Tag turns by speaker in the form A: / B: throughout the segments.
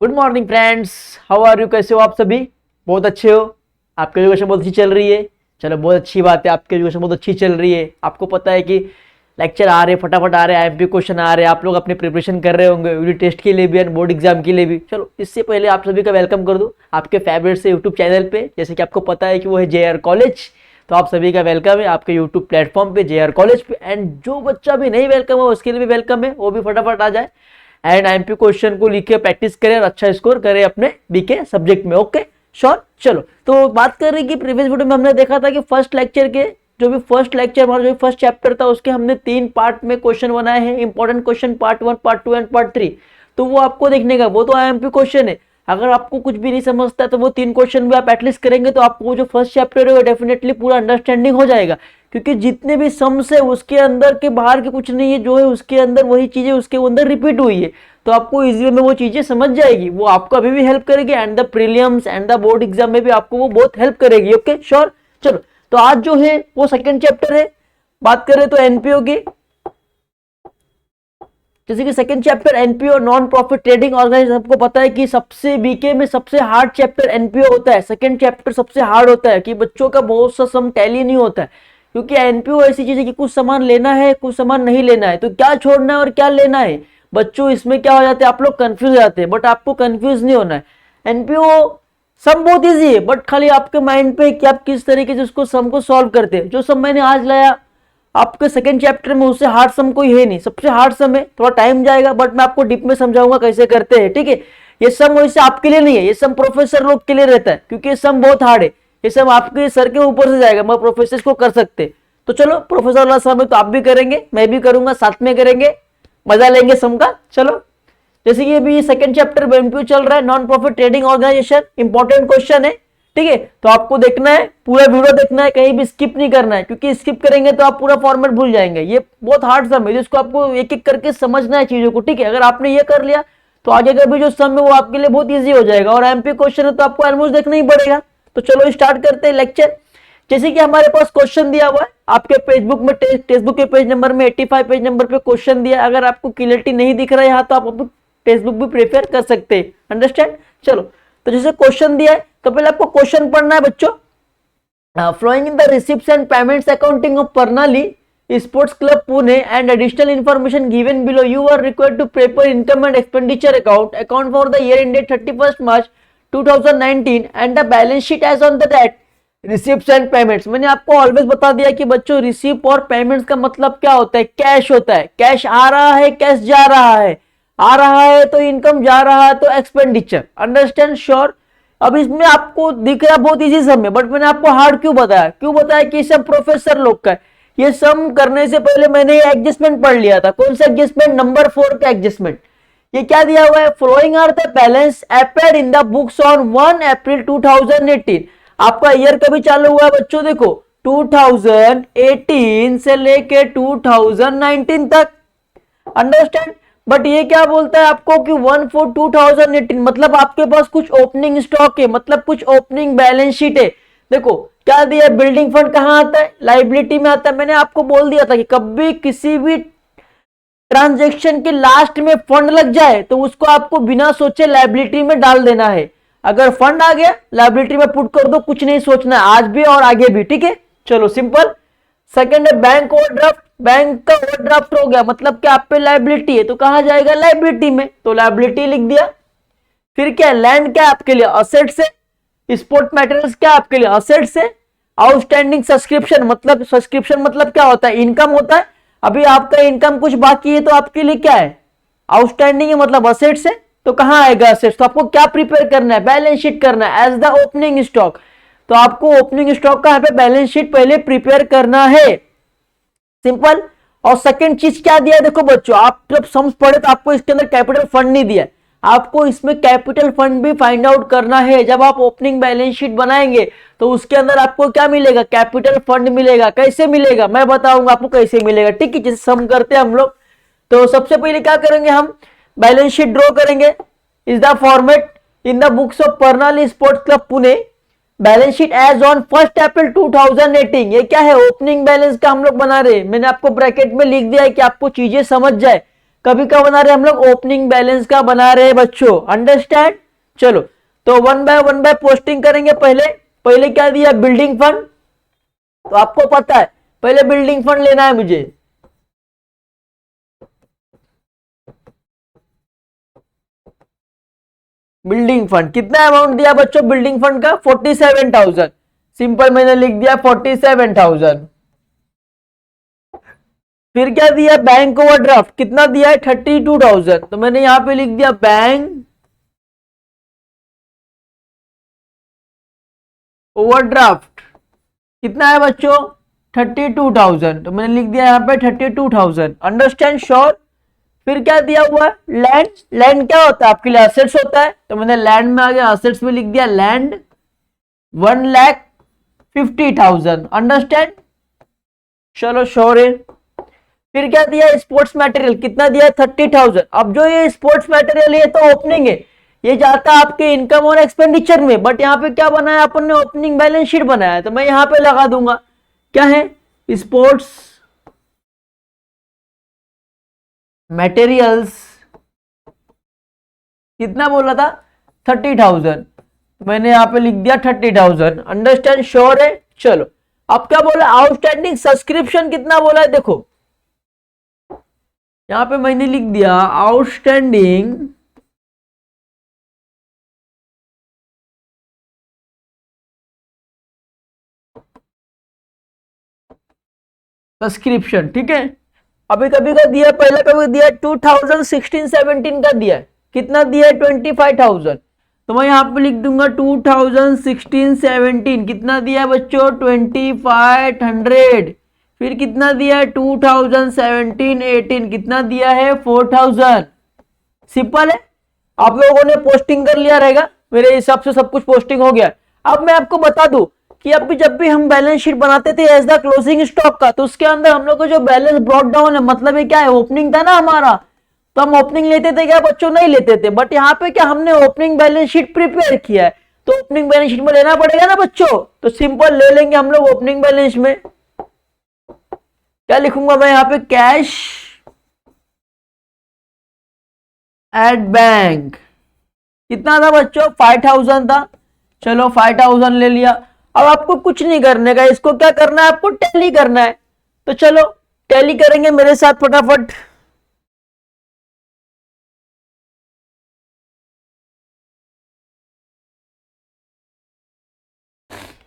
A: Good morning friends, how are you? कैसे हो आप सभी? बहुत अच्छे हो? आपकी एजुकेशन बहुत अच्छी चल रही है। चलो, बहुत अच्छी बात है, आपकी एजुकेशन बहुत अच्छी चल रही है। आपको पता है कि लेक्चर आ रहे, फटाफट आ रहे, आईएमपी क्वेश्चन आ रहे, आप लोग अपने प्रिपरेशन कर रहे होंगे यूनिट टेस्ट के लिए भी एंड बोर्ड एग्जाम के लिए भी। चलो, इससे पहले आप सभी का वेलकम कर दूं आपके फेवरेट से यूट्यूब चैनल पे। जैसे कि आपको पता है कि वो है JR कॉलेज, तो आप सभी का वेलकम है आपके यूट्यूब प्लेटफॉर्म पे JR कॉलेज पे। एंड जो बच्चा भी नहीं वेलकम है उसके लिए भी वेलकम है, वो भी फटाफट आ जाए एंड आईएमपी क्वेश्चन को लिख के प्रैक्टिस करें और अच्छा स्कोर करें अपने बीके सब्जेक्ट में। Okay, sure. चलो, तो बात कर रही कि प्रीवियस वीडियो में हमने देखा था कि फर्स्ट लेक्चर के जो भी फर्स्ट लेक्चर हमारा जो फर्स्ट चैप्टर था उसके हमने 3 पार्ट में क्वेश्चन बनाए हैं, important question part 1, part 2 and part 3। तो वो आपको देखने का, वो तो आईएमपी क्वेश्चन है। अगर आपको कुछ भी नहीं समझता है तो वो 3 क्वेश्चन भी आप एटलीस्ट करेंगे तो आपको जो फर्स्ट चैप्टर है वो डेफिनेटली पूरा अंडरस्टैंडिंग हो जाएगा। क्योंकि जितने भी सम्स है उसके अंदर के बाहर के कुछ नहीं है, जो है उसके अंदर वही चीजें उसके अंदर रिपीट हुई है, तो आपको इजीली में वो चीजें समझ जाएगी। वो आपको अभी भी हेल्प करेगी and the prelims and the board exam में भी आपको वो बहुत हेल्प करेगी। Okay, sure. चलो, तो आज जो है वो सेकंड चैप्टर है। बात करें तो एनपीओ की, जैसे कि second chapter NPO non profit trading organisation. आपको पता है कि सबसे बीके में सबसे हार्ड चैप्टर एनपीओ होता है। सेकंड चैप्टर सबसे हार्ड होता है कि बच्चों का बहुत सा सम टैली नहीं होता है, क्योंकि एनपीओ ऐसी चीज है कि कुछ सामान लेना है, कुछ सामान नहीं लेना है, तो क्या छोड़ना है और क्या लेना है। बच्चों इसमें क्या हो जाते हैं, आप लोग कंफ्यूज हो जाते हैं, बट आपको कंफ्यूज नहीं होना है। एनपीओ सम बहुत इजी है, बट खाली आपके माइंड पे कि आप किस तरीके से उसको सम को सॉल्व करते हैं। जो सम मैंने आज लाया आपके सेकंड चैप्टर में, उससे हार्ड सम कोई है नहीं, सबसे हार्ड सम है। थोड़ा टाइम जाएगा बट मैं आपको डीप में समझाऊंगा कैसे करते हैं, ठीक है। ये सम वैसे आपके लिए नहीं है, ये सम प्रोफेसर लोग के लिए रहता है, क्योंकि ये सम बहुत हार्ड है। ये सम आपके सर के ऊपर से जाएगा, मैं प्रोफेसर को कर सकते। तो चलो, प्रोफेसर वाला सम है तो आप भी करेंगे, मैं भी करूंगा, साथ में करेंगे, मजा लेंगे सम का। चलो, जैसे कि अभी सेकंड चैप्टर में एमपीओ चल रहा है, non profit trading organisation, important question है, ठीक है। तो आपको देखना है, पूरा वीडियो देखना है, कहीं भी स्किप नहीं करना है, क्योंकि स्किप करेंगे तो आप पूरा फॉर्मेट भूल जाएंगे। ये बहुत हार्ड सम है जिसको आपको एक एक करके समझना है चीजों को, ठीक है। अगर आपने ये कर लिया तो आगे का भी जो सम है वो आपके लिए बहुत ईजी हो जाएगा। और एमपी क्वेश्चन है तो आपको ऑलमोस्ट देखना ही पड़ेगा। तो चलो स्टार्ट करते हैं लेक्चर। जैसे कि हमारे पास क्वेश्चन दिया हुआ है आपके फेसबुक में, टेक्स्ट के पेज नंबर में 85 पेज नंबर पे क्वेश्चन दिया। अगर आपको क्लियरिटी नहीं दिख रहा है यहाँ तो आप टेक्स्ट भी प्रिपेयर कर सकते हैं, अंडरस्टैंड। चलो, तो जैसे क्वेश्चन दिया है तो पहले आपको क्वेश्चन पढ़ना है बच्चों। Flowing in the receipts and payments accounting of Parnali sports club Pune and additional information given below, you are required to prepare income and expenditure account for the year ended 31 March 2019 and the balance sheet as on the that receipts and payments. मैंने आपको always बता दिया कि बच्चों receipt और payments का मतलब क्या होता है, कैश होता है। कैश आ रहा है, कैश जा रहा है, आ रहा है तो इनकम, जा रहा है तो एक्सपेंडिचर, अंडरस्टैंड, श्योर। अब इसमें आपको दिख रहा बहुत इजी सम है, बट मैंने आपको हार्ड क्यों बताया कि सब प्रोफेसर लोग का है। ये सम करने से पहले मैंने ये एडजस्टमेंट पढ़ लिया था। कौन सा एडजस्टमेंट? नंबर 4 का एडजस्टमेंट। ये क्या दिया हुआ है, flowing are the balance appeared in the books on 1 April 2018। आपका ईयर कभी चालू हुआ है बच्चों? देखो 2018 से लेके 2019 तक, अंडरस्टैंड। बट ये क्या बोलता है आपको कि 1/4/2018, मतलब आपके पास कुछ ओपनिंग स्टॉक है, मतलब कुछ ओपनिंग बैलेंस शीट है। देखो क्या दिया, बिल्डिंग फंड कहां आता है, लाइबिलिटी में आता है। मैंने आपको बोल दिया था कि कभी किसी भी ट्रांजैक्शन के लास्ट में फंड लग जाए तो उसको आपको बिना सोचे लाइबिलिटी में डाल देना है। अगर फंड आ गया लाइबिलिटी में पुट कर दो, कुछ नहीं सोचना है, आज भी और आगे भी, ठीक है। चलो, सिंपल। सेकंड है बैंक ओवरड्राफ्ट। बैंक का ओवरड्राफ्ट हो गया, मतलब कि आप पे लाइबिलिटी है तो कहां जाएगा, लाइबिलिटी में, तो लाइबिलिटी लिख दिया। फिर क्या, लैंड क्या आपके लिए, असेट से। स्पोर्ट मटेरियल्स क्या आपके लिए, असेट से। आउटस्टैंडिंग सब्सक्रिप्शन, मतलब सब्सक्रिप्शन मतलब क्या होता है, इनकम होता है। अभी आपका इनकम कुछ बाकी है तो आपके लिए क्या है, आउटस्टैंडिंग है, मतलब असेट से। तो कहां आएगा असेट्स, तो आपको क्या प्रिपेयर करना है, बैलेंस शीट करना है एज द ओपनिंग स्टॉक। तो आपको ओपनिंग स्टॉक का यहाँ पे बैलेंस शीट पहले प्रिपेयर करना है, सिंपल। और सेकंड चीज क्या दिया, देखो बच्चों, आप जब सम्स पढ़े तो आपको इसके अंदर कैपिटल फंड नहीं दिया, आपको इसमें कैपिटल फंड भी फाइंड आउट करना है। जब आप ओपनिंग बैलेंस शीट बनाएंगे तो उसके अंदर आपको क्या मिलेगा, कैपिटल फंड मिलेगा। कैसे मिलेगा मैं बताऊंगा आपको कैसे मिलेगा, ठीक है। जैसे सम करते हैं हम लोग, तो सबसे पहले क्या करेंगे, हम बैलेंस शीट ड्रॉ करेंगे। Is the format in the books of Parnali sports club Pune, balance sheet as on 1 April 2018। ये क्या है, ओपनिंग बैलेंस का हम लोग बना रहे हैं। मैंने आपको ब्रैकेट में लिख दिया है कि आपको चीजें समझ जाए। कभी क्या बना रहे हैं हम लोग, ओपनिंग बैलेंस का बना रहे हैं बच्चों, अंडरस्टैंड। चलो तो वन बाय पोस्टिंग करेंगे। पहले पहले क्या दिया, बिल्डिंग फंड, तो आपको पता है पहले बिल्डिंग फंड लेना है मुझे। बिल्डिंग फंड कितना अमाउंट दिया बच्चों, बिल्डिंग फंड का 47,000, सिंपल मैंने लिख दिया 47,000। फिर क्या दिया, बैंक ओवरड्राफ्ट कितना दिया है 32,000, तो मैंने यहां पे लिख दिया बैंक ओवरड्राफ्ट कितना है बच्चों 32,000, तो मैंने लिख दिया यहां पे 32,000, अंडरस्टैंड, श्योर। फिर क्या दिया हुआ है, लैंड, लैंड क्या होता है आपके लिए, असेट्स होता है, तो मैंने लैंड में आगे असेट्स में लिख दिया लैंड 1,50,000, अंडरस्टैंड, चलो श्योर है। फिर क्या दिया, स्पोर्ट्स मटेरियल कितना दिया 30,000। अब जो ये स्पोर्ट्स मटेरियल है तो ओपनिंग है, ये जाता है आपके इनकम और एक्सपेंडिचर में, बट यहाँ पे क्या बनाया अपन ने, ओपनिंग बैलेंस शीट बनाया, तो मैं यहाँ पे लगा दूंगा क्या है, स्पोर्ट्स मटेरियल्स कितना बोला था 30,000, मैंने यहाँ पे लिख दिया 30,000, अंडरस्टैंड, श्योर है। चलो अब क्या बोला, आउटस्टैंडिंग सब्सक्रिप्शन कितना बोला है, देखो यहां पे मैंने लिख दिया आउटस्टैंडिंग सब्सक्रिप्शन, ठीक है। अभी कभी का दिया, पहले कभी दिया 2016-17 का दिया, कितना दिया 25,000, तो मैं यहां पे लिख दूंगा 2016-17 कितना दिया बच्चों 2500। फिर कितना दिया है 2017-18 कितना दिया है 4,000, सिंपल है। आप लोगों ने पोस्टिंग कर लिया रहेगा, मेरे हिसाब से सब कुछ पोस्टिंग हो गया। अब मैं आपको बता दूं कि अब जब भी हम बैलेंस शीट बनाते थे एज द क्लोजिंग स्टॉक का, तो उसके अंदर हम लोग को जो बैलेंस ब्रॉट डाउन है, मतलब ये क्या है, ओपनिंग था ना हमारा, तो हम ओपनिंग लेते थे क्या बच्चों, नहीं लेते थे, बट यहाँ पे क्या हमने ओपनिंग बैलेंस शीट प्रिपेयर किया है, तो ओपनिंग बैलेंस शीट में लेना पड़ेगा ना बच्चों, तो सिंपल ले लेंगे हम लोग ओपनिंग बैलेंस में। क्या लिखूंगा मैं यहाँ पे, कैश एट बैंक कितना था बच्चों 5,000 था, चलो 5,000 ले लिया। अब आपको कुछ नहीं करने का, इसको क्या करना है, आपको टैली करना है, तो चलो टैली करेंगे मेरे साथ फटाफट।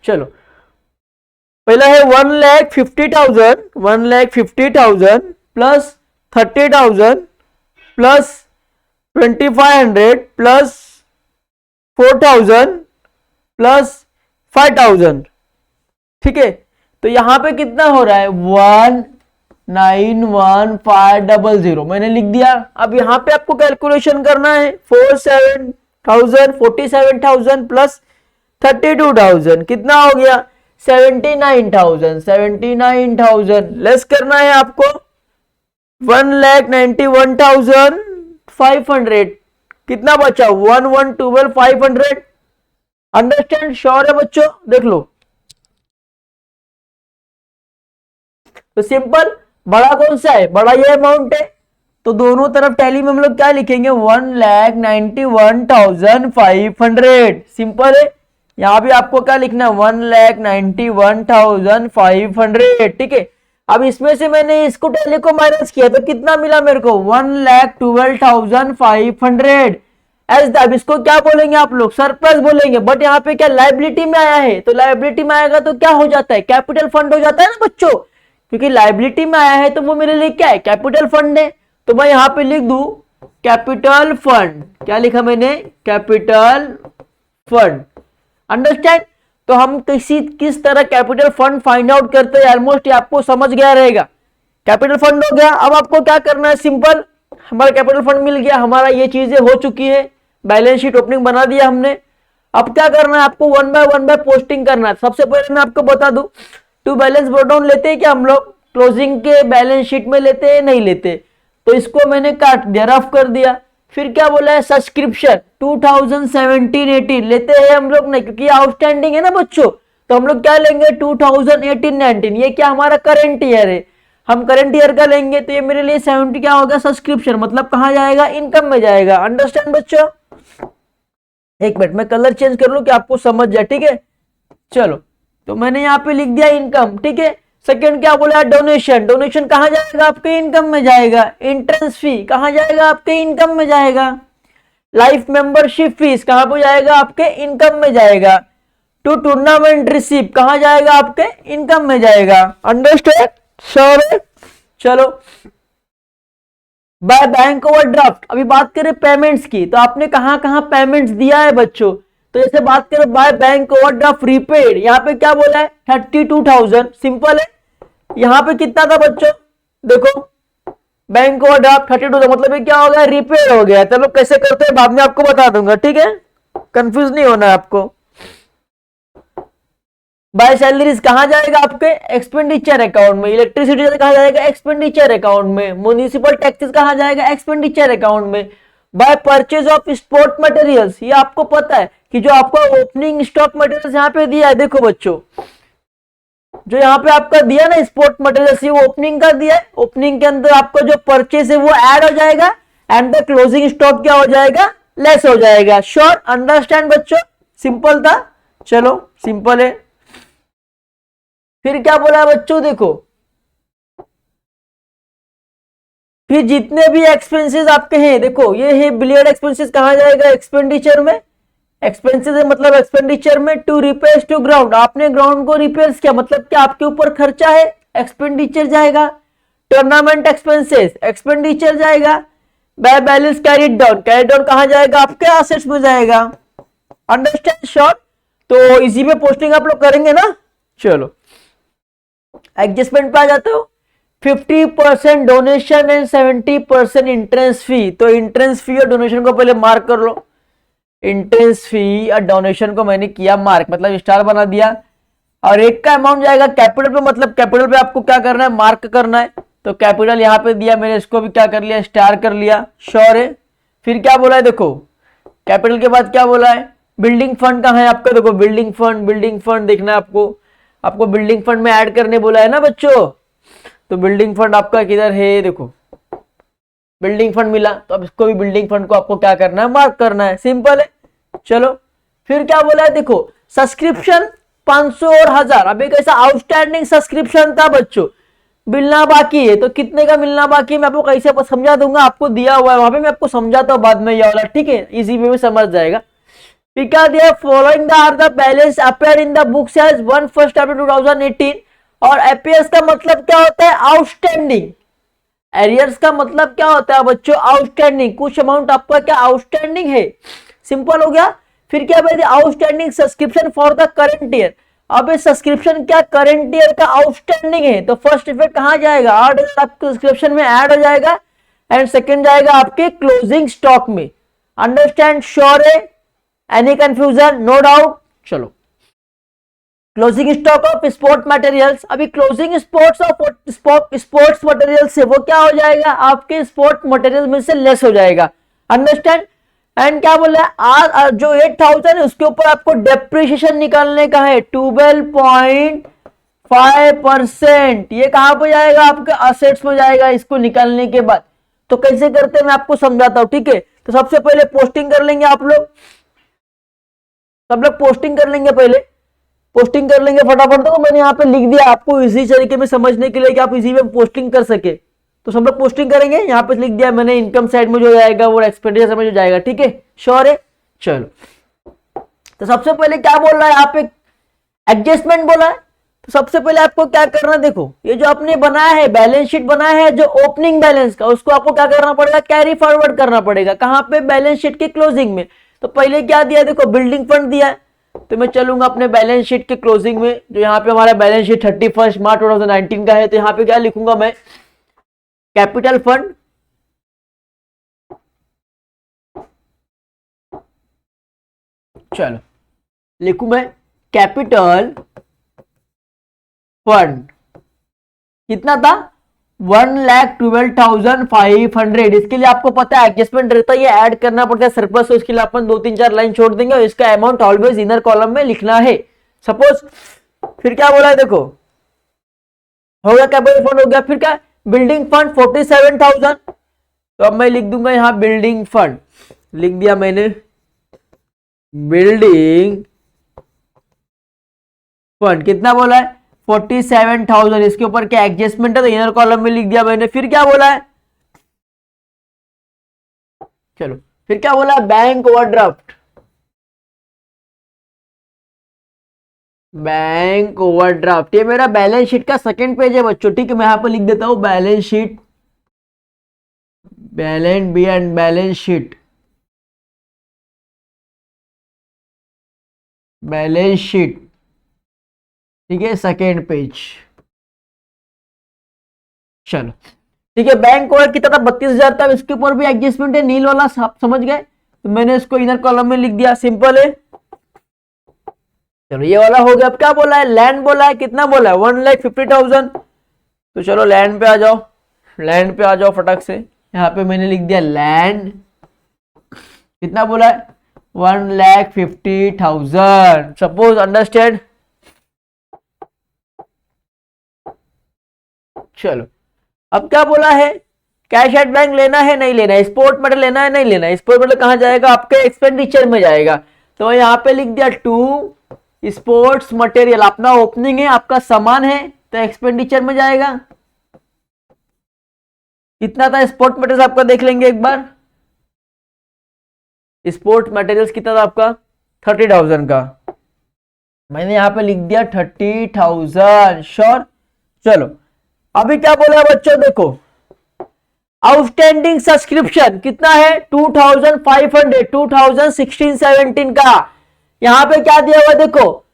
A: चलो पहला है 1,50,000 प्लस 30,000 प्लस 2,500 प्लस 4,000 प्लस 5,000, ठीक है। तो यहां पे कितना हो रहा है 1,915,000, मैंने लिख दिया। अब यहां पे आपको कैलकुलेशन करना है 47,000 प्लस 32,000 कितना हो गया 79,000 लेस करना है आपको 1,91,500 कितना बचा 1,12,500, अंडरस्टैंड, श्योर है बच्चों, देख लो। तो सिंपल, बड़ा कौन सा है, बड़ा ये अमाउंट है, तो दोनों तरफ टैली में हम लोग क्या लिखेंगे 1,91,500, सिंपल है। यहां भी आपको क्या लिखना है 1,91,500, ठीक है। अब इसमें से मैंने इसको टैली को माइनस किया तो कितना मिला मेरे को 1,12,500 एज द, इसको क्या बोलेंगे आप लोग, सरप्लस बोलेंगे, बट यहाँ पे क्या लाइबिलिटी में आया है, तो लाइबिलिटी में आएगा तो क्या हो जाता है, कैपिटल फंड हो जाता है ना बच्चों, क्योंकि लाइबिलिटी में आया है तो वो मेरे लिए क्या है, कैपिटल फंड है। तो मैं यहां पे लिख दूं कैपिटल फंड, क्या लिखा मैंने, कैपिटल फंड, अंडरस्टैंड। तो हम किस तरह कैपिटल फंड फाइंड आउट करते हैं, ऑलमोस्ट आपको समझ गया रहेगा। कैपिटल फंड हो गया, अब आपको क्या करना है, सिंपल, हमारा कैपिटल फंड मिल गया, हमारा ये चीजें हो चुकी है, बैलेंस शीट ओपनिंग बना दिया हमने। अब क्या करना है आपको, वन बाय पोस्टिंग करना है। सबसे पहले मैं आपको बता दूं, टू बैलेंस ब्रोट डाउन लेते हैं क्या हम लोग, क्लोजिंग के बैलेंस शीट में लेते हैं, नहीं लेते, तो इसको मैंने काट दिया, रफ कर दिया। फिर क्या बोला है, सब्सक्रिप्शन 2017-18 लेते हैं हम लोग नहीं, क्योंकि आउटस्टैंडिंग है ना बच्चों, तो हम लोग क्या लेंगे 2018-19, ये क्या हमारा करंट ईयर है। हम करंट ईयर का लेंगे तो ये मेरे लिए 70 क्या होगा, सब्सक्रिप्शन, मतलब कहाँ जाएगा, इनकम में जाएगा। अंडरस्टैंड बच्चों? एक मिनट मैं कलर चेंज कर लूं कि आपको समझ जाए, ठीक है। चलो, तो मैंने यहाँ पे लिख दिया इनकम, ठीक है। सेकंड क्या बोला, डोनेशन। डोनेशन कहाँ जाएगा, आपके इनकम में जाएगा। एंट्रेंस फी कहाँ जाएगा, आपके इनकम में जाएगा। लाइफ मेंबरशिप फीस कहाँ पे जाएगा, आपके इनकम में जाएगा। टू टूर्नामेंट रिसीव कहाँ जाएगा, आपके इनकम में जाएगा। अंडरस्टैंड? श्योर? चलो, बाय बैंक ओवरड्राफ्ट, अभी बात करें पेमेंट्स की, तो आपने कहां कहां पेमेंट्स दिया है बच्चों। तो जैसे बात करें बाय बैंक ओवरड्राफ्ट रिपेड, यहाँ पे क्या बोला है, 32,000, सिंपल है। यहाँ पे कितना था बच्चों, देखो बैंक ओवरड्राफ्ट 32,000, मतलब ये क्या हो गया, रिपेड हो गया। चलो कैसे करते हैं बाद में आपको बता दूंगा, ठीक है, कंफ्यूज नहीं होना है आपको। बाय सैलरीज कहां जाएगा, आपके एक्सपेंडिचर अकाउंट में। इलेक्ट्रिसिटी कहां जाएगा, एक्सपेंडिचर अकाउंट में। म्युनिसिपल टैक्सेस कहां जाएगा, एक्सपेंडिचर अकाउंट में। By purchase of sport materials, ये आपको पता है कि जो आपको ओपनिंग स्टॉक मटेरियल्स यहाँ पे दिया है, देखो बच्चों जो यहाँ पे आपका दिया ना स्पोर्ट मटेरियल्स, ये ओपनिंग का दिया है। ओपनिंग के अंदर आपका जो परचेज है वो ऐड हो जाएगा एंड द क्लोजिंग स्टॉक क्या हो जाएगा, लेस हो जाएगा। श्योर? अंडरस्टैंड बच्चों? सिंपल था, चलो सिंपल है। फिर क्या बोला है बच्चों, देखो फिर जितने भी एक्सपेंसेस आपके हैं, देखो ये है बिलियर्ड एक्सपेंसेस, कहां जाएगा, एक्सपेंडिचर में। एक्सपेंसेस है मतलब एक्सपेंडिचर में। टू रिपेयर्स टू ग्राउंड, आपने ग्राउंड को रिपेयर्स किया, मतलब क्या आपके ऊपर खर्चा है, एक्सपेंडिचर जाएगा। टूर्नामेंट एक्सपेंसेस, एक्सपेंडिचर जाएगा। By balance carried down, carried down कहां जाएगा, आपके एसेट्स में जाएगा। अंडरस्टैंड? शॉर्ट? तो इसी पे पोस्टिंग आप लोग करेंगे ना। चलो एडजस्टमेंट पे आ जाते हो। 50% डोनेशन एंड 70% इंट्रेंस फी। तो इंट्रेंस फी और डोनेशन को पहले मार्क कर लो। इंट्रेंस फी और डोनेशन को मैंने किया मार्क, मतलब स्टार बना दिया। और एक का अमाउंट जाएगा कैपिटल पे, मतलब कैपिटल पे आपको क्या करना है, मार्क करना है। तो कैपिटल यहाँ पे दिया मैंने, इसको भी क्या कर लिया, स्टार कर लिया। श्योर है? फिर क्या बोला है, देखो कैपिटल के बाद क्या बोला है, बिल्डिंग फंड कहाँ है आपका, देखो बिल्डिंग फंड, बिल्डिंग फंड देखना है आपको बिल्डिंग फंड में ऐड करने बोला है ना बच्चों। तो बिल्डिंग फंड आपका किधर है, देखो बिल्डिंग फंड मिला, तो अब इसको भी बिल्डिंग फंड को आपको क्या करना है, मार्क करना है। सिंपल है। चलो फिर क्या बोला है, देखो सब्सक्रिप्शन 500 और 1000। अब एक ऐसा आउटस्टैंडिंग सब्सक्रिप्शन था बच्चों, मिलना बाकी है। तो कितने का मिलना बाकी है मैं आपको कैसे समझा दूंगा, आपको दिया हुआ है वहां पे, मैं आपको समझाता हूँ बाद में ये वाला, ठीक है, इजी वे में समझ जाएगा। फिर क्या दिया, following the are the balance appear in the books as 1 April 2018। और एपीएस का मतलब क्या होता है, आउटस्टैंडिंग। एरियर्स का मतलब क्या होता है बच्चों, आउटस्टैंडिंग, कुछ अमाउंट आपका क्या आउटस्टैंडिंग है। सिंपल हो गया। फिर क्या भाई, outstanding subscription for the current year. अब ये सब्सक्रिप्शन क्या करंट ईयर का आउटस्टैंडिंग है, तो फर्स्ट इफेक्ट कहां जाएगा, 8,000 आपके सब्सक्रिप्शन में ऐड हो जाएगा एंड सेकंड जाएगा आपके क्लोजिंग स्टॉक में। अंडरस्टैंड? श्योर है? Any confusion? No doubt? चलो closing stock of sport materials. अभी क्लोजिंग स्पोर्ट्स मटेरियल्स से वो क्या हो जाएगा, आपके स्पोर्ट मटेरियल में से लेस हो जाएगा। अंडरस्टैंड? एंड क्या बोला है, जो 8,000 है उसके ऊपर आपको डेप्रिसिएशन निकालने का है 12.5%। ये कहां पे जाएगा, आपके असेट्स में जाएगा इसको निकालने के बाद। तो कैसे करते हैं मैं आपको समझाता हूं, ठीक है। तो सबसे पहले पोस्टिंग कर लेंगे आप लोग, सब लोग पोस्टिंग कर लेंगे, पहले पोस्टिंग कर लेंगे फटाफट। तो मैंने यहाँ पे लिख दिया आपको इसी तरीके में समझने के लिए कि आप इजी में पोस्टिंग कर सके। तो सब लोग पोस्टिंग करेंगे, यहाँ पे लिख दिया मैंने, इनकम साइड में जो जाएगा वो एक्सपेंडिचर में जो जाएगा, ठीक है। श्योर है? चलो तो सबसे पहले क्या बोल रहा है, यहाँ पे एडजस्टमेंट बोला है। तो सबसे पहले आपको क्या करना है, देखो ये जो आपने बनाया है बैलेंस शीट बनाया है जो ओपनिंग बैलेंस का, उसको आपको क्या करना पड़ेगा, कैरी फॉरवर्ड करना पड़ेगा। कहां पे, बैलेंस शीट के क्लोजिंग में। तो पहले क्या दिया, देखो बिल्डिंग फंड दिया है, तो मैं चलूंगा अपने बैलेंस शीट के क्लोजिंग में। जो यहाँ पे हमारा बैलेंस शीट 31 मार्च 2019 का है, तो यहाँ पे क्या लिखूंगा मैं, कैपिटल फंड, चलो लिखू मैं कैपिटल फंड। कितना था, 1,12,500। इसके लिए आपको पता है एडजस्टमेंट रहता है, ये ऐड करना पड़ता है सरप्लस, तो इसके लिए अपन 2-3-4 लाइन छोड़ देंगे और इसका अमाउंट ऑलवेज इनर कॉलम में लिखना है। सपोज फिर क्या बोला है, देखो हो गया, कैपिटल फंड हो गया। फिर क्या, बिल्डिंग फंड 47,000, तो अब मैं लिख दूंगा यहां बिल्डिंग फंड, लिख दिया मैंने बिल्डिंग फंड। कितना बोला है, 47,000। इसके ऊपर क्या एडजस्टमेंट है तो इनर कॉलम में लिख दिया मैंने। फिर क्या बोला है, चलो फिर क्या बोला, बैंक ओवरड्राफ्ट, बैंक ओवरड्राफ्ट, ये मेरा बैलेंस शीट का सेकंड पेज है बच्चों, ठीक है। मैं यहां पर लिख देता हूं balance sheet, balance B and balance sheet, balance sheet, ठीक है, सेकेंड पेज। चलो ठीक है, बैंक ओवर कितना था, 32,000 था। इसके ऊपर भी एडजस्टमेंट है, नील वाला समझ गए, तो मैंने इसको इनर कॉलम में लिख दिया, सिंपल है। चलो ये वाला हो गया। अब क्या बोला है, लैंड बोला है, कितना बोला है, 1,50,000। तो चलो लैंड पे आ जाओ, लैंड पे आ जाओ फटक से। यहाँ पे मैंने लिख दिया लैंड, कितना बोला है, 1,50,000। Suppose, understand. चलो अब क्या बोला है, कैश एट बैंक लेना है नहीं लेना है, स्पोर्ट मेडल लेना है नहीं लेना है। स्पोर्ट मेडल कहां जाएगा, आपके एक्सपेंडिचर में जाएगा। तो यहाँ पे लिख दिया टू स्पोर्ट्स मटेरियल, अपना ओपनिंग है, आपका सामान है, तो एक्सपेंडिचर में जाएगा। कितना था स्पोर्ट मटेरियल आपका, देख लेंगे एक बार। स्पोर्ट्स मटेरियल्स कितना था आपका, 30,000 का। मैंने यहां पे लिख दिया 30,000, श्योर। चलो अभी क्या बोला बच्चों, देखो आउटस्टैंडिंग सब्सक्रिप्शन कितना है, 2,500, 2016-17 का। यहां पे क्या दिया हुआ, देखो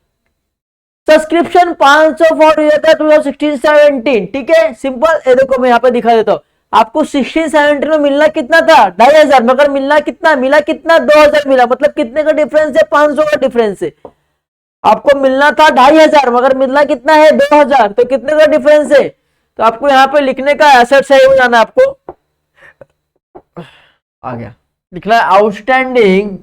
A: सब्सक्रिप्शन 500 फॉर था 2016-17, ठीक है, सिंपल। ये देखो मैं यहां पे दिखा देता हूं आपको, 16-17 में मिलना कितना था, 2,500, मगर मिलना कितना मिला, कितना 2,000 मिला, मतलब कितने का डिफरेंस है, 500 का डिफरेंस है। आपको मिलना था 2,500, मगर मिलना कितना है, 2,000, तो कितने का डिफरेंस है। तो आपको यहाँ पे लिखने का एसेट सही हो जाना है आपको, आ गया, लिखना है आउटस्टैंडिंग,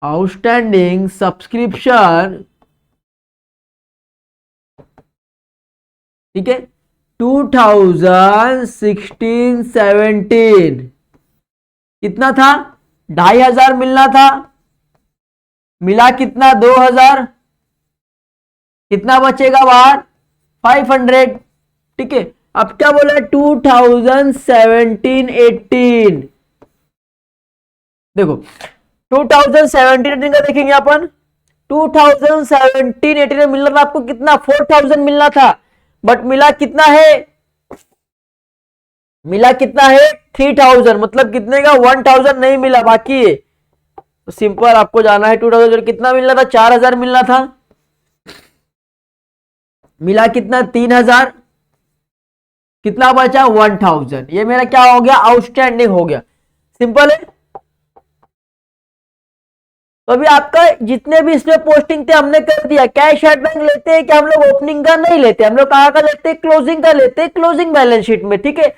A: आउटस्टैंडिंग सब्सक्रिप्शन, ठीक है, 2016-17 कितना था, 2,500 मिलना था, मिला कितना, 2,000, कितना बचेगा बाहर, 500, ठीक है। अब क्या बोला, 2017-18, देखो 2017-18 का देखेंगे अपन। 2017-18 में मिलना था आपको कितना, 4,000 मिलना था, बट मिला कितना है, मिला कितना है 3,000, मतलब कितने का, 1,000 नहीं मिला, बाकी है। तो सिंपल आपको जाना है 2,000, कितना मिलना था, 4,000 मिलना था, मिला कितना, 3,000, कितना बचा, 1,000। ये मेरा क्या हो गया, आउटस्टैंडिंग हो गया, सिंपल है। तो अभी आपका जितने भी इसमें पोस्टिंग थे हमने कर दिया। कैश एट बैंक लेते हैं क्या हम लोग, ओपनिंग का नहीं लेते, हम लोग कहां का लेते हैं, क्लोजिंग का लेते हैं, क्लोजिंग बैलेंस शीट में, ठीक है,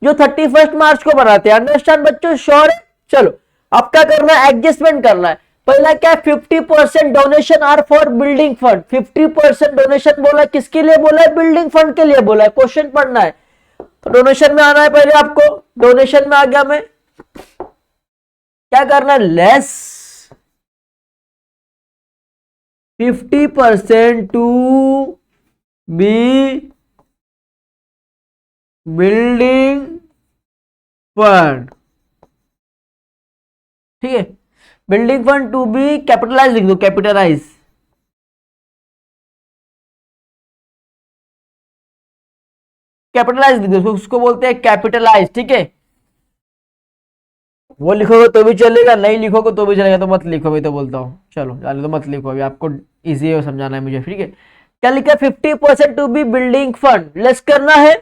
A: जो 31 मार्च को बनाते हैं। अंडरस्टैंड बच्चों, श्योर है। चलो अब क्या करना है, एडजस्टमेंट करना है। पहला क्या, 50% donation are for building fund. 50% donation बोला, किसके लिए बोला है, बिल्डिंग फंड के लिए बोला है, क्वेश्चन पढ़ना है। तो डोनेशन में आना है पहले आपको, डोनेशन में आ गया मैं, क्या करना है, less 50% to be building fund, ठीक है, building fund to be capitalise लिख दो, कैपिटलाइज, कैपिटलाइज लिख दो, उसको बोलते हैं कैपिटलाइज, ठीक है। वो लिखोगे तो भी चलेगा, नहीं लिखोगे तो भी चलेगा, तो मत लिखो, मैं तो बोलता हूँ, चलो जाने तो मत लिखो, अभी आपको इजी है समझाना है मुझे, ठीक है। क्या लिखा, 50% to be building fund, less करना है,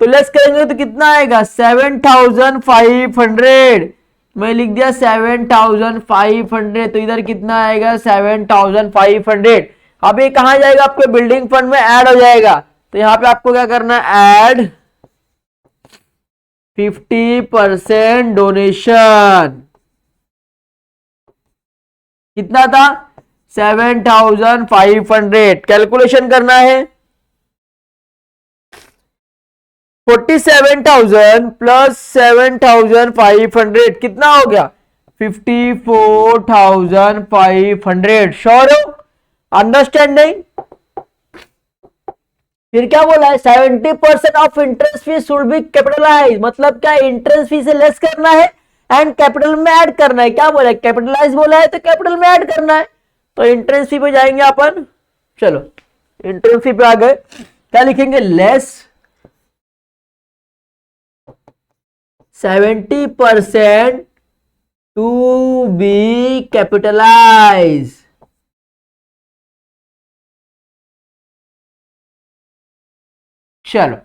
A: तो लेस करेंगे तो कितना आएगा, 7,500। मैं लिख दिया 7,500, तो इधर कितना आएगा, 7,500। अब ये कहां जाएगा, आपके बिल्डिंग फंड में ऐड हो जाएगा। तो यहां पे आपको क्या करना है, ऐड 50% डोनेशन, कितना था, 7,500 कैलकुलेशन करना है। 47,000 प्लस 7,500 कितना हो गया? 54,500। श्योर हो? अंडरस्टैंडिंग? फिर क्या बोला है? 70% of interest fees should be capitalise, मतलब क्या? इंटरेस्ट फीस से लेस करना है एंड कैपिटल में ऐड करना है। क्या बोला है? कैपिटलाइज बोला है तो कैपिटल में ऐड करना है। तो इंटरेस्ट फी पे जाएंगे अपन। चलो इंटरेस्ट फी पे आ गए, क्या लिखेंगे? Less 70% to be capitalise. चलो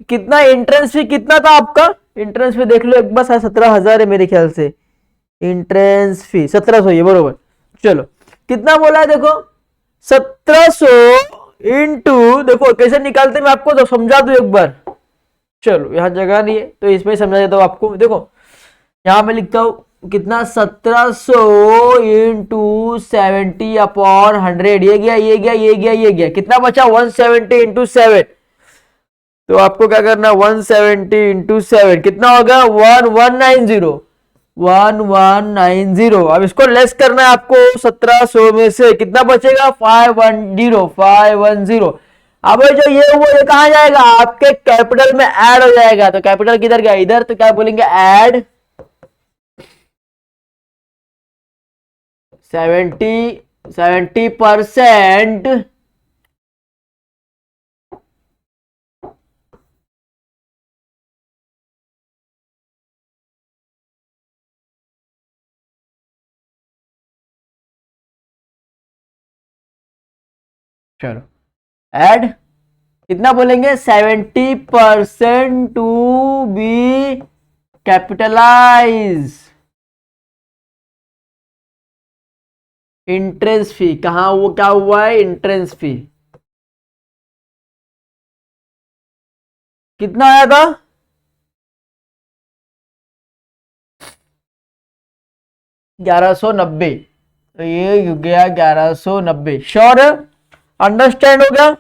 A: कितना इंट्रेंस फी कितना था आपका? इंट्रेंस फी देख लो एक बार, 17,000 है मेरे ख्याल से। इंट्रेंस फी 1700 ये बरोबर। चलो कितना बोला है देखो, 1700 इंटू, देखो कैसे निकालते मैं आपको तो समझा दूं एक बार। चलो यहां जगह नहीं है तो इसमें समझा देता हूं आपको। देखो यहां मैं लिखता हूं कितना, 1700 इंटू 70/100, ये गया ये गया ये गया ये गया, कितना बचा? 170 इंटू 7। तो आपको क्या करना? 170 इंटू 7 कितना होगा? 1190। 1190। अब इसको लेस करना है आपको 1700 में से, कितना बचेगा? 510। अब जो ये हुआ ये कहां जाएगा? आपके कैपिटल में ऐड हो जाएगा। तो कैपिटल किधर गया? इधर। तो क्या बोलेंगे? ऐड 70%। चलो ऐड कितना बोलेंगे? 70% to be capitalise. Entrance fee कहां, वो क्या हुआ है? इंट्रेंस फी कितना आया था? 1190। तो ये हो गया 1190। श्योर? अंडरस्टैंड हो गया?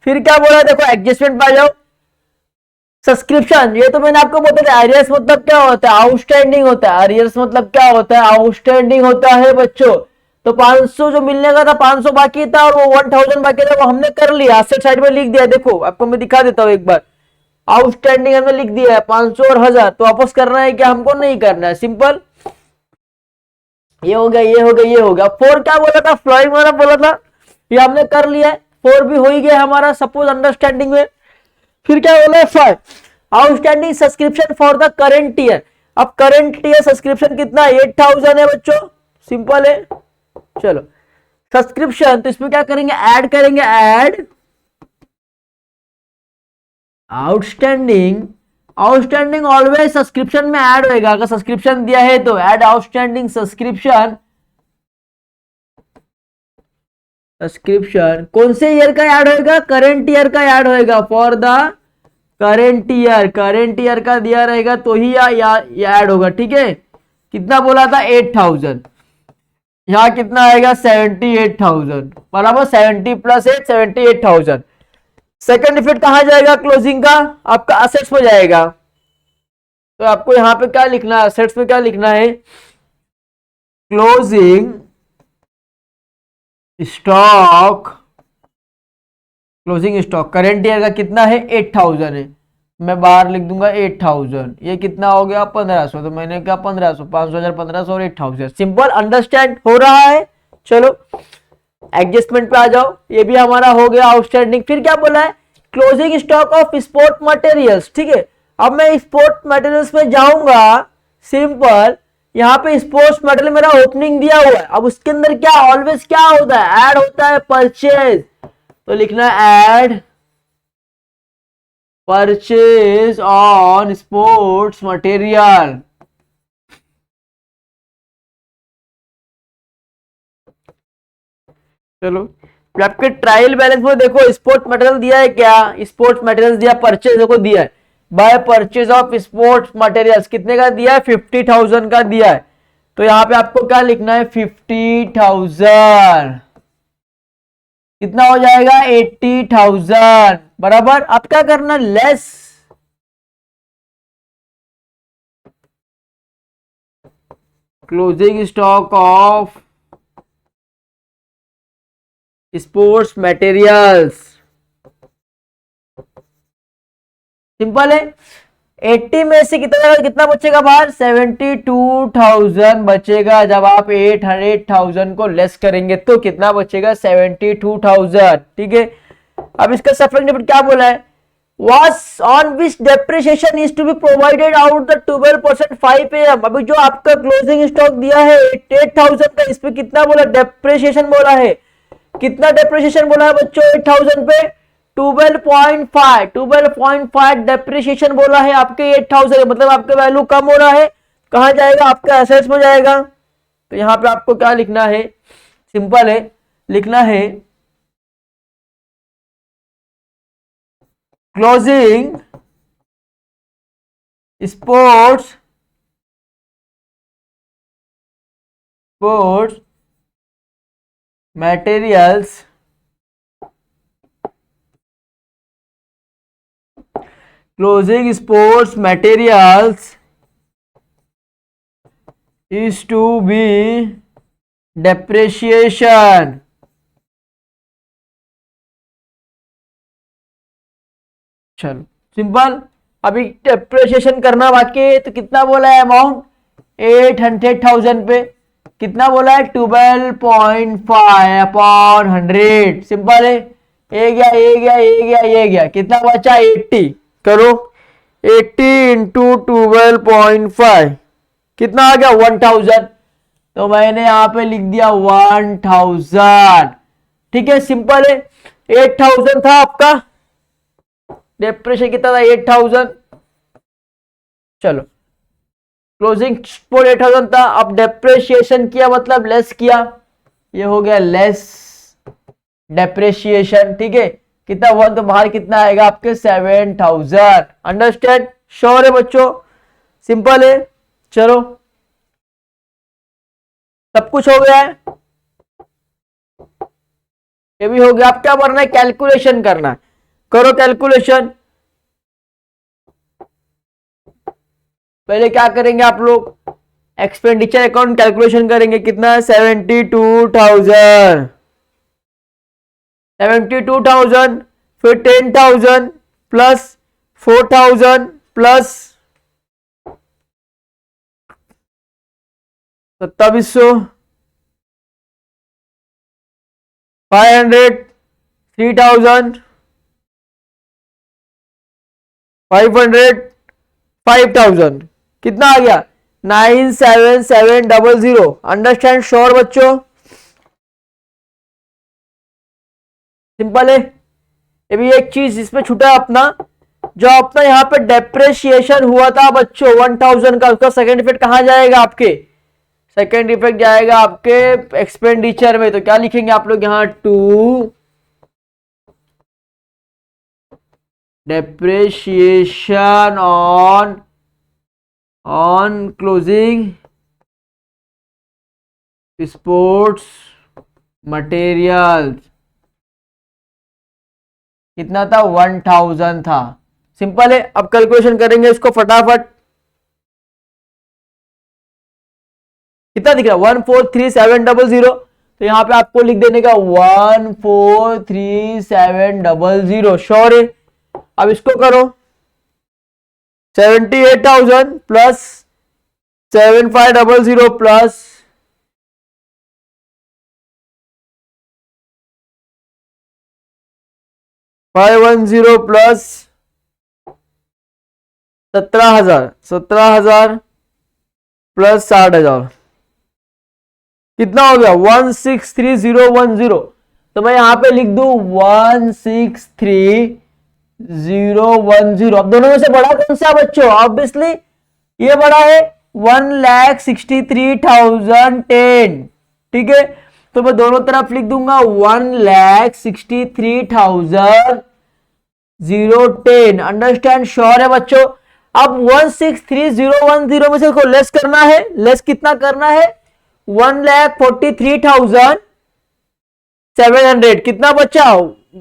A: फिर क्या बोला? देखो एडजस्टमेंट पे आ जाओ। सब्सक्रिप्शन, ये तो मैंने आपको बताया। अरियर्स मतलब क्या होता है? आउटस्टैंडिंग होता है। अरियर्स मतलब क्या होता है? आउटस्टैंडिंग होता है बच्चों। तो 500 जो मिलने का था, 500 बाकी था और वो 1000 बाकी था, वो हमने कर लिया, एसेट साइड में लिख दिया। देखो आपको मैं दिखा देता हूं एक बार। आउटस्टैंडिंग हमने लिख दिया है 500 और 1000। तो वापस करना है क्या? हमको नहीं करना है, सिंपल। ये हो गया ये हो गया ये हो गया। 4 क्या बोला था? फ्लोइंग वाला बोला था, ये हमने कर लिया है। 4 भी हो ही गया हमारा, सपोज अंडरस्टैंडिंग में। फिर क्या बोला है? 5 outstanding subscription for the current year. अब करेंट ईयर सब्सक्रिप्शन कितना? 8000 है बच्चों, सिंपल है। चलो सब्सक्रिप्शन, तो इसमें क्या करेंगे? ऐड करेंगे। Add outstanding. Outstanding always subscription में ऐड होएगा। अगर सब्सक्रिप्शन दिया है तो ऐड आउटस्टैंडिंग सब्सक्रिप्शन। सब्सक्रिप्शन कौन से ईयर का ऐड होएगा? करंट ईयर का ऐड होएगा। For the current year, current year का दिया रहेगा तो ही ऐड होगा। ठीक है, कितना बोला था? 8000। यहां कितना आएगा? 78,000 बराबर। 70 प्लस 8 78,000। सेकंड इफेक्ट कहां जाएगा? क्लोजिंग का आपका असेट्स में जाएगा। तो आपको यहां पे क्या लिखना है? असेट्स में क्या लिखना है? Closing stock. Closing stock current year का कितना है? 8000 है। मैं बाहर लिख दूंगा 8000। ये कितना हो गया? 1500। तो मैंने कहा 1500, 500,000, 1500 और 8000। सिंपल, अंडरस्टैंड हो रहा है? चलो एडजस्टमेंट पे आ जाओ। ये भी हमारा हो गया आउटस्टैंडिंग। फिर क्या बोला है? Closing stock of sport materials. ठीक है, अब मैं स्पोर्ट मटेरियल्स में जाऊंगा। सिंपल, यहाँ पे स्पोर्ट्स मटेरियल मेरा ओपनिंग दिया हुआ है। अब उसके अंदर क्या ऑलवेज क्या होता है? ऐड होता है परचेज। तो लिखना है add purchase on sports material. चलो आपके ट्रायल बैलेंस में देखो स्पोर्ट्स मटेरियल दिया है क्या? स्पोर्ट्स मटेरियल दिया, परचेज देखो दिया है। By purchase of sports materials कितने का दिया है? 50,000 का दिया है। तो यहां पे आपको क्या लिखना है 50,000, कितना हो जाएगा 80,000 बराबर। अब क्या करना, less closing stock of sports materials. Simple है, 80 में से कितना बचेगा बाहर, 72,000 बचेगा। जब आप 800,000 को लेस करेंगे तो कितना बचेगा, 72,000। ठीक है, अब इसका सफिक्स क्या बोला है, was on which depreciation is to be provided out the 12% 5 am। अभी जो आपका क्लोजिंग स्टॉक दिया है 8,000 का, इस पे कितना बोला, डेप्रिसिएशन बोला है। कितना डेप्रिसिएशन बोला है बच्चों 8,000 पे, 12.5 डेप्रिसिएशन बोला है आपके 8,000, मतलब आपका वैल्यू कम हो रहा है, कहां जाएगा, आपका एसेट्स में जाएगा। तो यहां पे आपको क्या लिखना है, सिंपल है, लिखना है closing sports materials closing sports materials is to be depreciation। चलो सिंपल, अभी डेप्रिसिएशन करना बाकी है, तो कितना बोला है अमाउंट 800,000 पे, कितना बोला है 12.5 अपॉन 100। सिंपल है, ये गया ये गया ये गया ये गया, कितना बचा 80, करो 80 इंटू 12.5 कितना आ गया 1,000, तो मैंने यहां पे लिख दिया 1,000। ठीक है, सिंपल है, 8,000 था आपका, डेप्रिसिएशन कितना था 8,000। चलो क्लोजिंग स्पोर्ट 8,000 था, अब डेप्रिसिएशन किया मतलब लेस किया, ये हो गया लेस डेप्रिसिएशन। ठीक है, कितना 1 तो बाहर कितना आएगा आपके 7,000। अंडरस्टैंड, श्योर है बच्चों, सिंपल है। चलो सब कुछ हो गया है, ये भी हो गया। अब क्या करना है, कैलकुलेशन करना है, करो कैलकुलेशन। पहले क्या करेंगे आप लोग, एक्सपेंडिचर अकाउंट कैलकुलेशन करेंगे, कितना है 72,000, फिर 10,000 प्लस 4,000 प्लस 2,700, 500, 3,000, 500, 5,000, कितना आ गया 97700। अंडरस्टैंड, श्योर बच्चों, सिंपल है। ये भी एक चीज इसमें छूटा अपना, जो अपना यहाँ पे डेप्रिसिएशन हुआ था बच्चों 1,000 का, उसका सेकंड इफेक्ट कहां जाएगा आपके, सेकंड इफेक्ट जाएगा आपके एक्सपेंडिचर में। तो क्या लिखेंगे आप लोग यहाँ, to depreciation on closing sports materials, कितना था 1,000 था। सिंपल है, अब कैलकुलेशन करेंगे इसको फटाफट। कितना दिख रहा है 143700, तो यहां पे आपको लिख देने का 143700। श्योर है, अब इसको करो 78,000 प्लस 7500 प्लस 510 प्लस 17,000 प्लस 60,000, कितना हो गया 163010। तो मैं यहां पे लिख दूं 163010। अब दोनों में से बड़ा कौन सा बच्चों, ऑब्वियसली ये बड़ा है 1,63,010। ठीक है, तो मैं दोनों तरफ लिख दूंगा 1,63,010। अंडरस्टैंड, श्योर है बच्चों। अब 163010 में से इसको लेस करना है, लेस कितना करना है, 1,43,700, कितना बचा,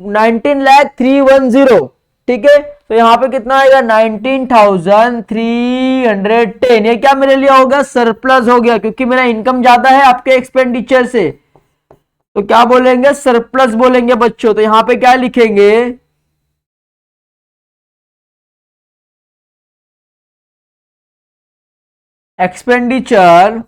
A: 19,310, ठीक है। तो यहां पे कितना आएगा, 19,310, ये क्या मेरे लिए होगा, सरप्लस हो गया, क्योंकि मेरा इनकम ज्यादा है आपके एक्सपेंडिचर से, तो क्या बोलेंगे, सरप्लस बोलेंगे बच्चों। तो यहां पे क्या लिखेंगे, एक्सपेंडिचर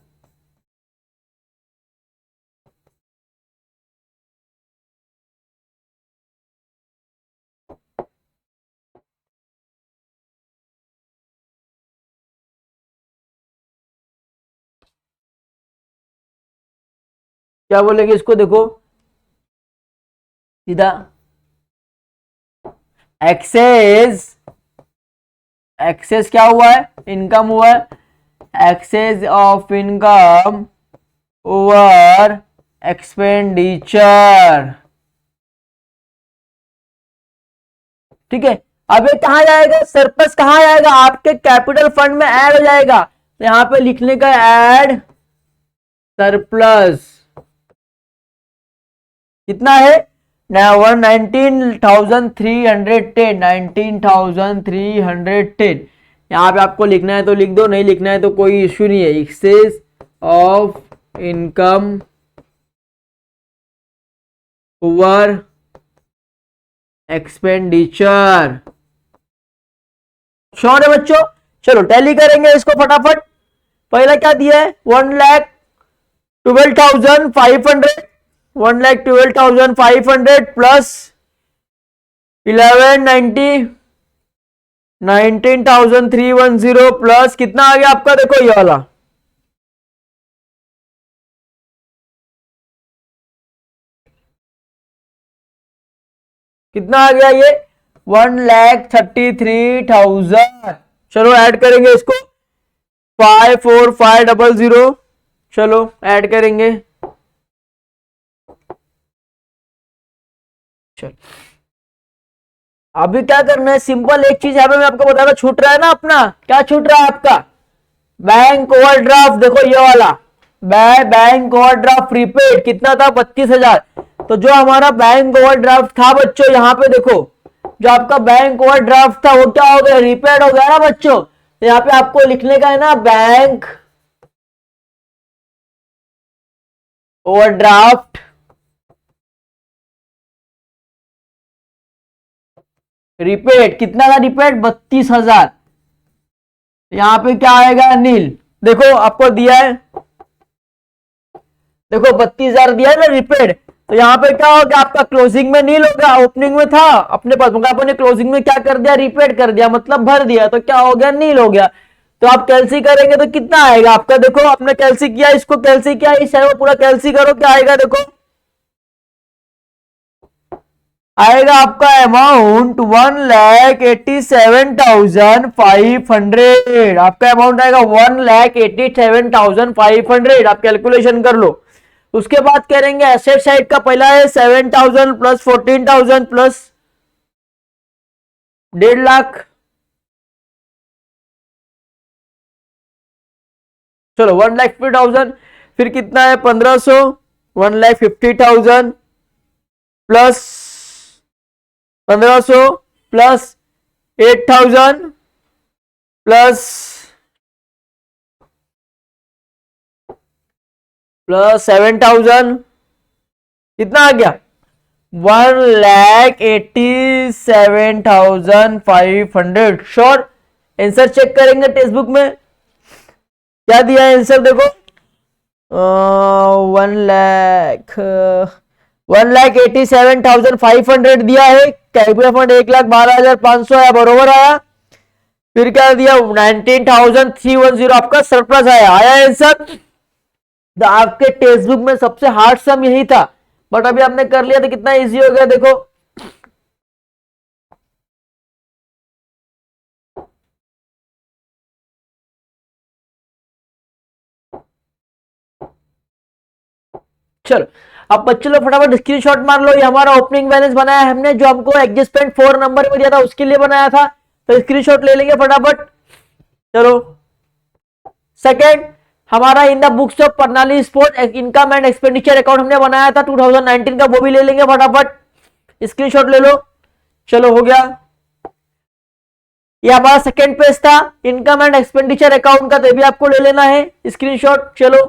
A: क्या बोलेंगे इसको, देखो सीधा, एक्सेस, एक्सेस क्या हुआ है, इनकम हुआ है, excess of income over expenditure, ठीक है। अब ये कहां जाएगा, सरप्लस कहां जाएगा, आपके कैपिटल फंड में ऐड हो जाएगा, तो यहां पे लिखने का ऐड सरप्लस, कितना है, 19,310, 19,310, यहां पे आपको लिखना है तो लिख दो, नहीं लिखना है तो कोई इश्यू नहीं है। Excess of income over expenditure, sure है बच्चों। चलो टैली करेंगे इसको फटाफट। पहला क्या दिया है, 1,12,500, 1,12,500 प्लस 1190, 19,310 प्लस कितना आ गया आपका, देखो ये वाला, कितना आ गया ये, 1,33,000। चलो ऐड करेंगे इसको, 54500, चलो ऐड करेंगे, चलो अभी क्या करना है, सिंपल एक चीज यहाँ पे मैं आपको बता रहा, छूट रहा है ना अपना, क्या छूट रहा है आपका, बैंक ओवरड्राफ्ट, देखो ये वाला बैंक ओवरड्राफ्ट प्रीपेड कितना था, 32,000। तो जो हमारा बैंक ओवरड्राफ्ट था बच्चों, यहाँ पे देखो जो आपका बैंक ओवरड्राफ्ट था वो क्या हो गया, रिपेड हो गया ना बच्चों। तो यहाँ पे आपको लिखने का है ना, बैंक ओवरड्राफ्ट रिपेड, कितना था रिपेड, 32,000। यहां पे क्या आएगा, नील, देखो आपको दिया है, देखो 32,000 दिया है ना रिपेड। तो यहाँ पे क्या होगा, आपका क्लोजिंग में नील होगा, ओपनिंग में था अपने पास, मगर आपने क्लोजिंग में क्या कर दिया, रिपेड कर दिया, मतलब भर दिया, तो क्या हो गया, नील हो गया। तो आप कैल्सी करेंगे तो कितना आएगा आपका, देखो आपने कैल्सी किया, इसको कैल्सी किया, इस साइड पूरा कैल्सी करो, क्या आएगा देखो, आएगा आपका अमाउंट 1,87,500, आपका अमाउंट आएगा 1,87,500, आप कैलकुलेशन कर लो। उसके बाद करेंगे एसेट साइड का, पहला है 7,000 प्लस 14,000 प्लस 1,50,000, चलो 1,50,000, फिर कितना है 1,500, 1,50,000 प्लस 1,500 प्लस 8,000 प्लस 7,000, कितना आ गया, 1,87,500। श्योर, आंसर चेक करेंगे टेक्स्ट बुक में क्या दिया है आंसर, देखो 1,87,500 दिया है, कैपिटल फंड 1,12,500 आया, बरोबर आया। फिर क्या दिया, 19,310 आपका सरप्लस आया आंसर। तो आपके टेक्स्ट बुक में सबसे हार्ड सम यही था, बट अभी आपने कर लिया तो कितना इजी हो गया, देखो चलो अब बच्चों लोग फटाफट स्क्रीनशॉट मार लो। ये हमारा ओपनिंग बैलेंस बनाया है हमने, जो हमको एडजस्टमेंट 4 नंबर में दिया था उसके लिए बनाया था, तो स्क्रीनशॉट ले लेंगे फटाफट। चलो सेकेंड हमारा इन द बुक्स ऑफ प्रणाली sport income and expenditure account हमने बनाया था 2019 का, वो भी ले लेंगे फटाफट, स्क्रीनशॉट ले लो। चलो हो गया, ये हमारा सेकेंड पेज था इनकम एंड एक्सपेंडिचर अकाउंट का, तो ये भी आपको ले लेना है स्क्रीनशॉट। चलो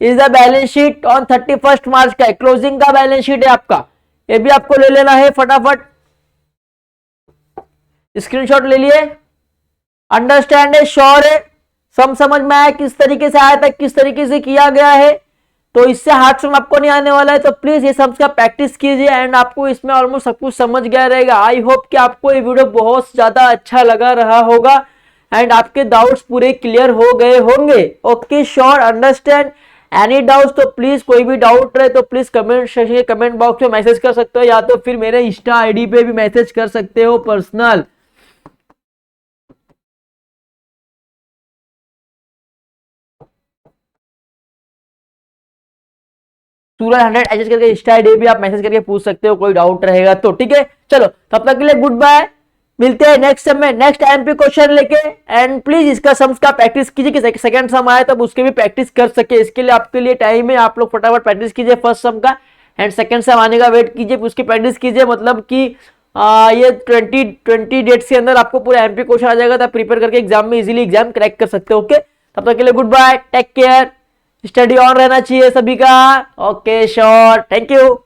A: is the balance sheet on 31 मार्च का, क्लोजिंग का बैलेंस शीट है आपका, ये भी आपको ले लेना है फटाफट, स्क्रीनशॉट ले लिए। अंडरस्टैंड है, श्योर है, समझ में आया किस तरीके से आया था, किस तरीके से किया गया है, तो इससे हार्ड सम आपको नहीं आने वाला है, तो प्लीज ये सब का प्रैक्टिस कीजिए एंड आपको इसमें ऑलमोस्ट सब कुछ समझ गया रहेगा। आई होप कि आपको ये वीडियो बहुत ज्यादा अच्छा लगा रहा होगा एंड आपके डाउट्स पूरे क्लियर हो गए होंगे। Okay sure, understand, any doubts तो प्लीज, कोई भी डाउट रहे तो प्लीज कमेंट सेक्शन के कमेंट बॉक्स में मैसेज कर सकते हो, या तो फिर मेरे इंस्टा आईडी पे भी मैसेज कर सकते हो पर्सनल। सूरज 100 एच करके इंस्टा आईडी भी आप मैसेज करके पूछ सकते हो, कोई डाउट रहेगा तो, ठीक है। चलो तब तक के लिए गुड बाय, मिलते हैं नेक्स्ट समय नेक्स्ट एमपी क्वेश्चन लेके, एंड प्लीज इसका सम्स का प्रैक्टिस कीजिए कि सेकंड सम आए तब उसके भी प्रैक्टिस कर सके, इसके लिए आपके लिए टाइम है, आप लोग फटाफट प्रैक्टिस कीजिए फर्स्ट सम का एंड सेकंड सम आने का वेट कीजिए, उसकी प्रैक्टिस कीजिए, मतलब कि ये 20 डेट्स के अंदर आपको पूरा एमपी क्वेश्चन आ जाएगा, तब प्रिपेयर करके एग्जाम में इजीली एग्जाम क्रैक कर सकते हो। ओके तब तक के लिए good bye, take care, study on रहना चाहिए सभी का। Okay sure, thank you.